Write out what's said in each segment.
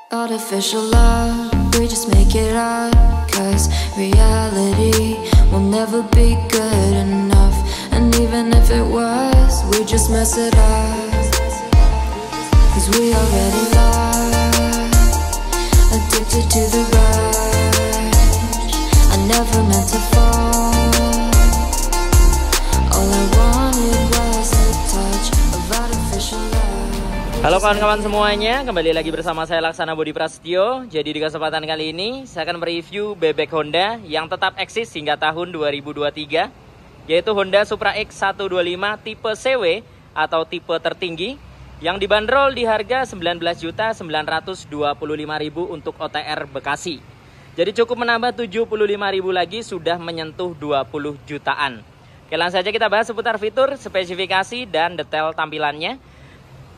Artificial love, we just make it up, 'cause reality will never be good enough. And even if it was, we just mess it up, 'cause we already lost, addicted to the rush. I never meant to fall, all I wanted was a touch of artificial love. Halo kawan-kawan semuanya, kembali lagi bersama saya Laksana Budi Prasetyo. Jadi di kesempatan kali ini saya akan mereview bebek Honda yang tetap eksis hingga tahun 2023, yaitu Honda Supra X 125 tipe CW atau tipe tertinggi yang dibanderol di harga 19.925.000 untuk OTR Bekasi. Jadi cukup menambah 75.000 lagi sudah menyentuh 20 jutaan. Oke, langsung saja kita bahas seputar fitur, spesifikasi dan detail tampilannya.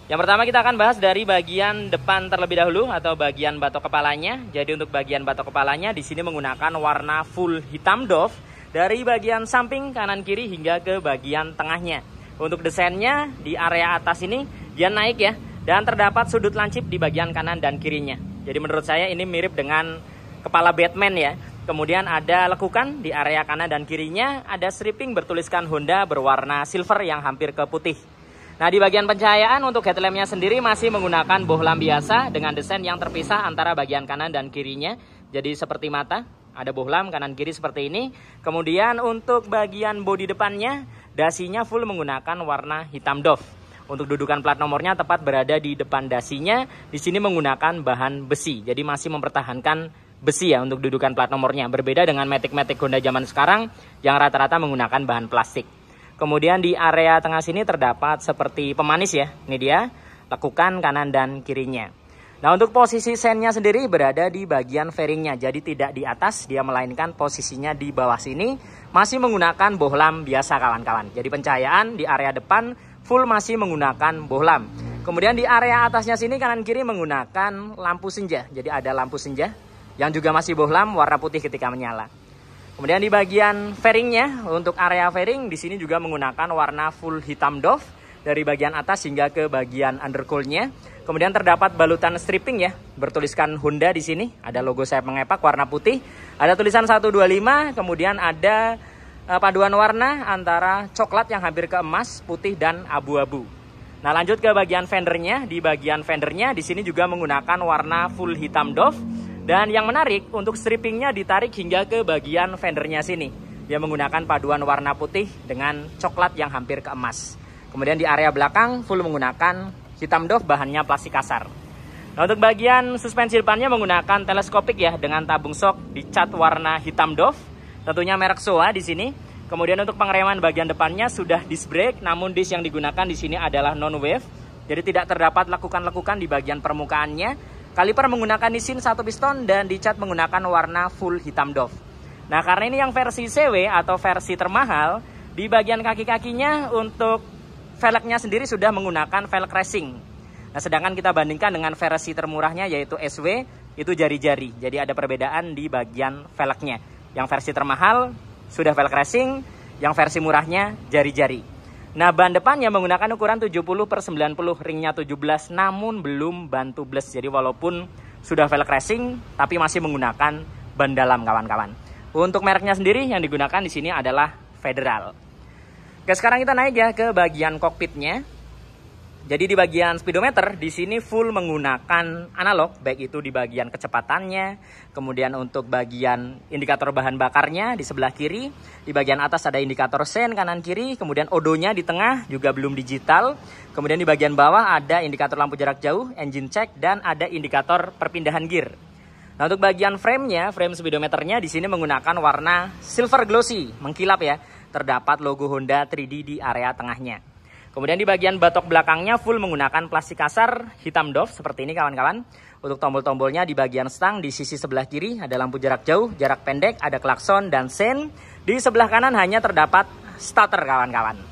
Yang pertama kita akan bahas dari bagian depan terlebih dahulu atau bagian batok kepalanya. Jadi untuk bagian batok kepalanya di sini menggunakan warna full hitam doff dari bagian samping, kanan, kiri hingga ke bagian tengahnya. Untuk desainnya di area atas ini dia naik ya, dan terdapat sudut lancip di bagian kanan dan kirinya. Jadi menurut saya ini mirip dengan kepala Batman ya. Kemudian ada lekukan di area kanan dan kirinya, ada stripping bertuliskan Honda berwarna silver yang hampir ke putih. Nah, di bagian pencahayaan untuk headlampnya sendiri masih menggunakan bohlam biasa dengan desain yang terpisah antara bagian kanan dan kirinya. Jadi seperti mata, ada bohlam kanan kiri seperti ini. Kemudian untuk bagian bodi depannya, dasinya full menggunakan warna hitam doff. Untuk dudukan plat nomornya tepat berada di depan dasinya. Di sini menggunakan bahan besi. Jadi masih mempertahankan besi ya untuk dudukan plat nomornya. Berbeda dengan Matic-Matic Honda zaman sekarang yang rata-rata menggunakan bahan plastik. Kemudian di area tengah sini terdapat seperti pemanis ya. Ini dia, lekukan kanan dan kirinya. Nah, untuk posisi sennya sendiri berada di bagian fairingnya. Jadi tidak di atas, dia melainkan posisinya di bawah sini. Masih menggunakan bohlam biasa kawan-kawan. Jadi pencahayaan di area depan full masih menggunakan bohlam. Kemudian di area atasnya sini kanan kiri menggunakan lampu senja. Jadi ada lampu senja yang juga masih bohlam warna putih ketika menyala. Kemudian di bagian fairingnya, untuk area fairing di sini juga menggunakan warna full hitam doff dari bagian atas hingga ke bagian undercoolnya. Kemudian terdapat balutan stripping ya, bertuliskan Honda di sini. Ada logo sayap mengepak warna putih. Ada tulisan 125, kemudian ada paduan warna antara coklat yang hampir ke emas, putih dan abu-abu. Nah, lanjut ke bagian fendernya. Di bagian fendernya di sini juga menggunakan warna full hitam doff. Dan yang menarik, untuk strippingnya ditarik hingga ke bagian fendernya sini. Dia menggunakan paduan warna putih dengan coklat yang hampir ke emas. Kemudian di area belakang full menggunakan hitam doff, bahannya plastik kasar. Nah, untuk bagian suspensi depannya menggunakan teleskopik ya, dengan tabung shock dicat warna hitam doff. Tentunya merek Showa di sini. Kemudian untuk pengereman bagian depannya sudah disc brake, namun disc yang digunakan di sini adalah non-wave. Jadi tidak terdapat lekukan-lekukan di bagian permukaannya. Kaliper menggunakan Nissin 1 piston dan dicat menggunakan warna full hitam doff. Nah, karena ini yang versi CW atau versi termahal, di bagian kaki-kakinya untuk velgnya sendiri sudah menggunakan velg racing. Nah, sedangkan kita bandingkan dengan versi termurahnya yaitu SW, itu jari-jari. Jadi ada perbedaan di bagian velgnya. Yang versi termahal sudah velg racing, yang versi murahnya jari-jari. Nah, ban depannya menggunakan ukuran 70/90, ringnya 17, namun belum ban tubeless. Jadi walaupun sudah velg racing, tapi masih menggunakan ban dalam kawan-kawan. Untuk mereknya sendiri yang digunakan di sini adalah Federal. Oke, sekarang kita naik ya ke bagian kokpitnya. Jadi di bagian speedometer di sini full menggunakan analog, baik itu di bagian kecepatannya, kemudian untuk bagian indikator bahan bakarnya di sebelah kiri, di bagian atas ada indikator sen kanan kiri, kemudian odonya di tengah juga belum digital, kemudian di bagian bawah ada indikator lampu jarak jauh, engine check, dan ada indikator perpindahan gear. Nah, untuk bagian frame-nya, frame speedometernya di sini menggunakan warna silver glossy, mengkilap ya, terdapat logo Honda 3D di area tengahnya. Kemudian di bagian batok belakangnya full menggunakan plastik kasar hitam doff seperti ini kawan-kawan. Untuk tombol-tombolnya di bagian stang di sisi sebelah kiri ada lampu jarak jauh, jarak pendek, ada klakson dan sen. Di sebelah kanan hanya terdapat starter kawan-kawan.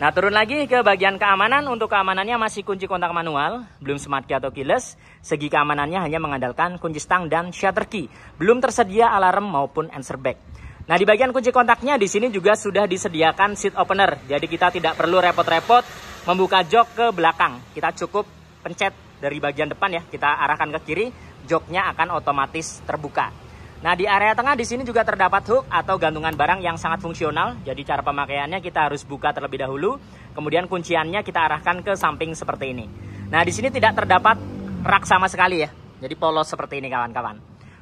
Nah, turun lagi ke bagian keamanan. Untuk keamanannya masih kunci kontak manual, belum smart key atau keyless. Segi keamanannya hanya mengandalkan kunci stang dan shutter key. Belum tersedia alarm maupun answer back. Nah, di bagian kunci kontaknya di sini juga sudah disediakan seat opener. Jadi kita tidak perlu repot-repot membuka jok ke belakang. Kita cukup pencet dari bagian depan ya, kita arahkan ke kiri, joknya akan otomatis terbuka. Nah, di area tengah di sini juga terdapat hook atau gantungan barang yang sangat fungsional. Jadi cara pemakaiannya kita harus buka terlebih dahulu, kemudian kunciannya kita arahkan ke samping seperti ini. Nah, di sini tidak terdapat rak sama sekali ya. Jadi polos seperti ini kawan-kawan.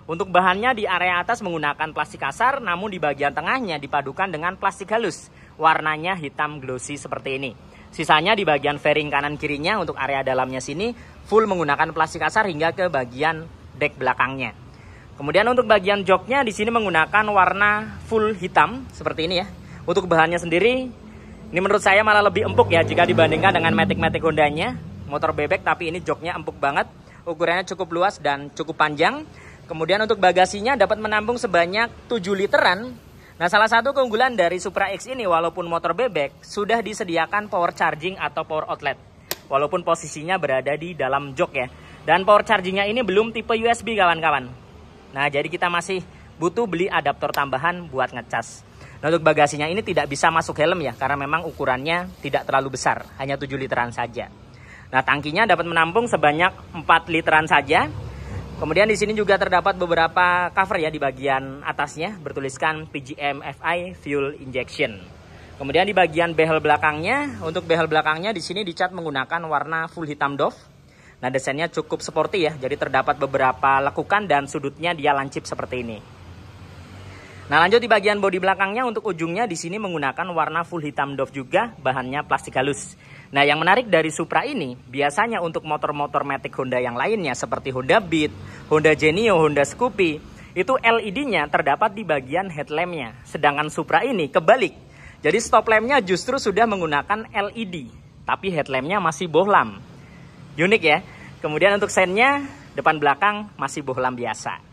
Untuk bahannya di area atas menggunakan plastik kasar, namun di bagian tengahnya dipadukan dengan plastik halus. Warnanya hitam glossy seperti ini. Sisanya di bagian fairing kanan kirinya untuk area dalamnya sini full menggunakan plastik kasar hingga ke bagian dek belakangnya. Kemudian untuk bagian joknya di sini menggunakan warna full hitam seperti ini ya. Untuk bahannya sendiri ini menurut saya malah lebih empuk ya jika dibandingkan dengan Matic Hondanya. Motor bebek tapi ini joknya empuk banget. Ukurannya cukup luas dan cukup panjang. Kemudian untuk bagasinya dapat menampung sebanyak 7 literan. Nah, salah satu keunggulan dari Supra X ini walaupun motor bebek sudah disediakan power charging atau power outlet. Walaupun posisinya berada di dalam jok ya. Dan power chargingnya ini belum tipe USB kawan-kawan. Nah, jadi kita masih butuh beli adaptor tambahan buat ngecas. Nah, untuk bagasinya ini tidak bisa masuk helm ya. Karena memang ukurannya tidak terlalu besar. Hanya 7 literan saja. Nah, tangkinya dapat menampung sebanyak 4 literan saja. Kemudian di sini juga terdapat beberapa cover ya di bagian atasnya bertuliskan PGM FI Fuel Injection. Kemudian di bagian behel belakangnya, untuk behel belakangnya di sini dicat menggunakan warna full hitam doff. Nah, desainnya cukup sporty ya, jadi terdapat beberapa lekukan dan sudutnya dia lancip seperti ini. Nah, lanjut di bagian bodi belakangnya, untuk ujungnya di sini menggunakan warna full hitam doff juga, bahannya plastik halus. Nah, yang menarik dari Supra ini, biasanya untuk motor-motor Matic Honda yang lainnya seperti Honda Beat, Honda Genio, Honda Scoopy, itu LED-nya terdapat di bagian headlamp-nya. Sedangkan Supra ini kebalik. Jadi stop lamp-nya justru sudah menggunakan LED, tapi headlamp-nya masih bohlam. Unik ya. Kemudian untuk sennya, depan belakang masih bohlam biasa.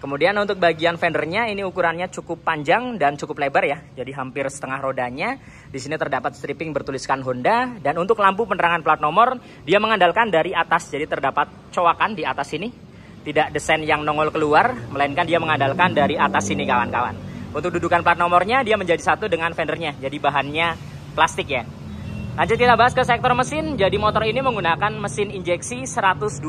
Kemudian untuk bagian fendernya ini ukurannya cukup panjang dan cukup lebar ya. Jadi hampir setengah rodanya. Di sini terdapat stripping bertuliskan Honda. Dan untuk lampu penerangan plat nomor dia mengandalkan dari atas. Jadi terdapat coakan di atas ini. Tidak desain yang nongol keluar, melainkan dia mengandalkan dari atas sini kawan-kawan. Untuk dudukan plat nomornya dia menjadi satu dengan fendernya. Jadi bahannya plastik ya. Lanjut kita bahas ke sektor mesin. Jadi motor ini menggunakan mesin injeksi 125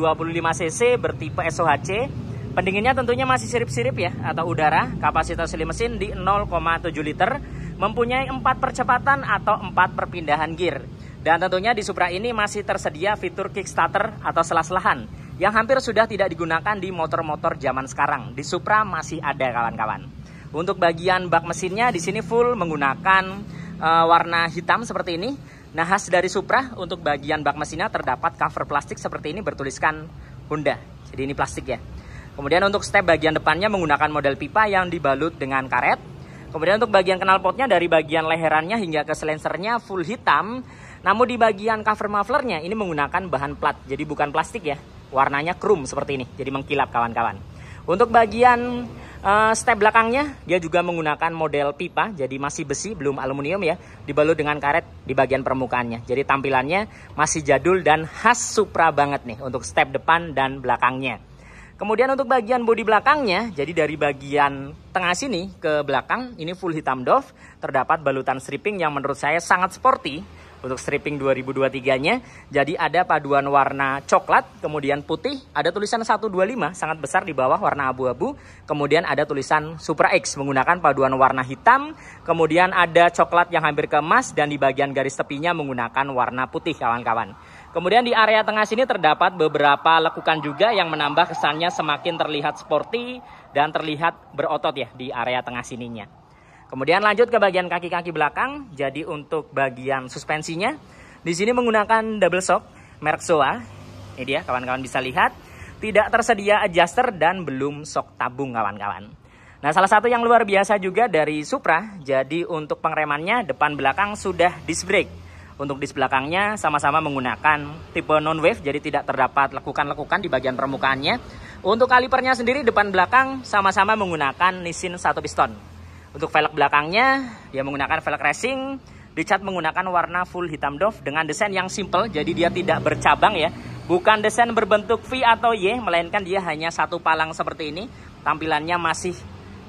cc bertipe SOHC. Pendinginnya tentunya masih sirip-sirip ya, atau udara. Kapasitas mesin di 0,7 liter. Mempunyai 4 percepatan atau 4 perpindahan gear. Dan tentunya di Supra ini masih tersedia fitur kickstarter atau selah-selahan yang hampir sudah tidak digunakan di motor-motor zaman sekarang. Di Supra masih ada kawan-kawan. Untuk bagian bak mesinnya di sini full menggunakan warna hitam seperti ini. Nah, khas dari Supra untuk bagian bak mesinnya terdapat cover plastik seperti ini bertuliskan Honda. Jadi ini plastik ya. Kemudian untuk step bagian depannya menggunakan model pipa yang dibalut dengan karet. Kemudian untuk bagian knalpotnya dari bagian leherannya hingga ke silencernya full hitam. Namun di bagian cover mufflernya ini menggunakan bahan plat. Jadi bukan plastik ya. Warnanya chrome seperti ini. Jadi mengkilap kawan-kawan. Untuk bagian step belakangnya dia juga menggunakan model pipa. Jadi masih besi belum aluminium ya. Dibalut dengan karet di bagian permukaannya. Jadi tampilannya masih jadul dan khas Supra banget nih untuk step depan dan belakangnya. Kemudian untuk bagian bodi belakangnya, jadi dari bagian tengah sini ke belakang, ini full hitam doff. Terdapat balutan stripping yang menurut saya sangat sporty untuk stripping 2023-nya. Jadi ada paduan warna coklat, kemudian putih, ada tulisan 125 sangat besar di bawah warna abu-abu. Kemudian ada tulisan Supra X menggunakan paduan warna hitam. Kemudian ada coklat yang hampir ke emas dan di bagian garis tepinya menggunakan warna putih kawan-kawan. Kemudian di area tengah sini terdapat beberapa lekukan juga yang menambah kesannya semakin terlihat sporty dan terlihat berotot ya di area tengah sininya. Kemudian lanjut ke bagian kaki-kaki belakang. Jadi untuk bagian suspensinya di sini menggunakan double shock merek Showa. Ini dia kawan-kawan bisa lihat. Tidak tersedia adjuster dan belum shock tabung kawan-kawan. Nah, salah satu yang luar biasa juga dari Supra. Jadi untuk pengeremannya depan belakang sudah disc brake. Untuk disc belakangnya sama-sama menggunakan tipe non-wave, jadi tidak terdapat lekukan-lekukan di bagian permukaannya. Untuk kalipernya sendiri depan belakang sama-sama menggunakan Nissin 1 piston. Untuk velg belakangnya dia menggunakan velg racing, dicat menggunakan warna full hitam doff dengan desain yang simple, jadi dia tidak bercabang ya. Bukan desain berbentuk V atau Y, melainkan dia hanya satu palang seperti ini. Tampilannya masih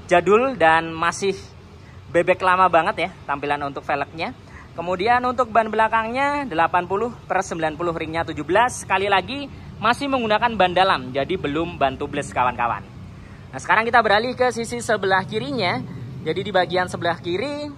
jadul dan masih bebek lama banget ya tampilan untuk velgnya. Kemudian untuk ban belakangnya 80/90, ringnya 17. Sekali lagi masih menggunakan ban dalam, jadi belum ban tubeless kawan-kawan. Nah sekarang kita beralih ke sisi sebelah kirinya. Jadi di bagian sebelah kiri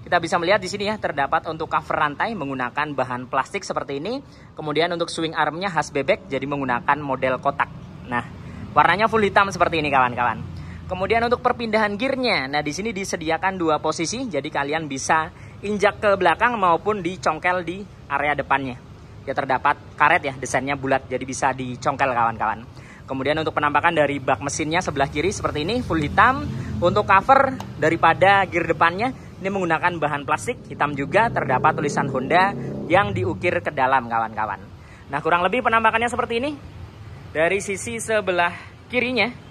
kita bisa melihat di sini ya, terdapat untuk cover rantai menggunakan bahan plastik seperti ini. Kemudian untuk swing armnya khas bebek, jadi menggunakan model kotak. Nah warnanya full hitam seperti ini kawan-kawan. Kemudian untuk perpindahan gearnya, nah di sini disediakan 2 posisi, jadi kalian bisa injak ke belakang maupun dicongkel di area depannya. Ya terdapat karet ya, desainnya bulat, jadi bisa dicongkel kawan-kawan. Kemudian untuk penampakan dari bak mesinnya sebelah kiri seperti ini, full hitam. Untuk cover daripada gear depannya, ini menggunakan bahan plastik hitam juga, terdapat tulisan Honda yang diukir ke dalam kawan-kawan. Nah kurang lebih penampakannya seperti ini dari sisi sebelah kirinya.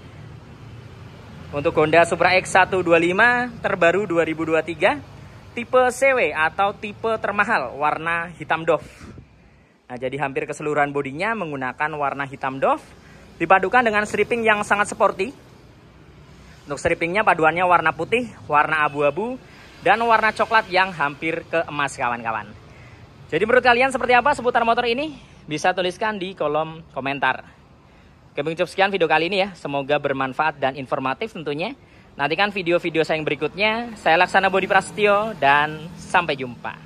Untuk Honda Supra X125 terbaru 2023, tipe CW atau tipe termahal, warna hitam doff. Nah, jadi hampir keseluruhan bodinya menggunakan warna hitam doff, dipadukan dengan stripping yang sangat sporty. Untuk strippingnya paduannya warna putih, warna abu-abu, dan warna coklat yang hampir ke emas kawan-kawan. Jadi menurut kalian seperti apa seputar motor ini? Bisa tuliskan di kolom komentar. Oke, cukup sekian video kali ini ya. Semoga bermanfaat dan informatif tentunya. Nantikan video-video saya yang berikutnya. Saya Laksana Bodi Prasetyo dan sampai jumpa.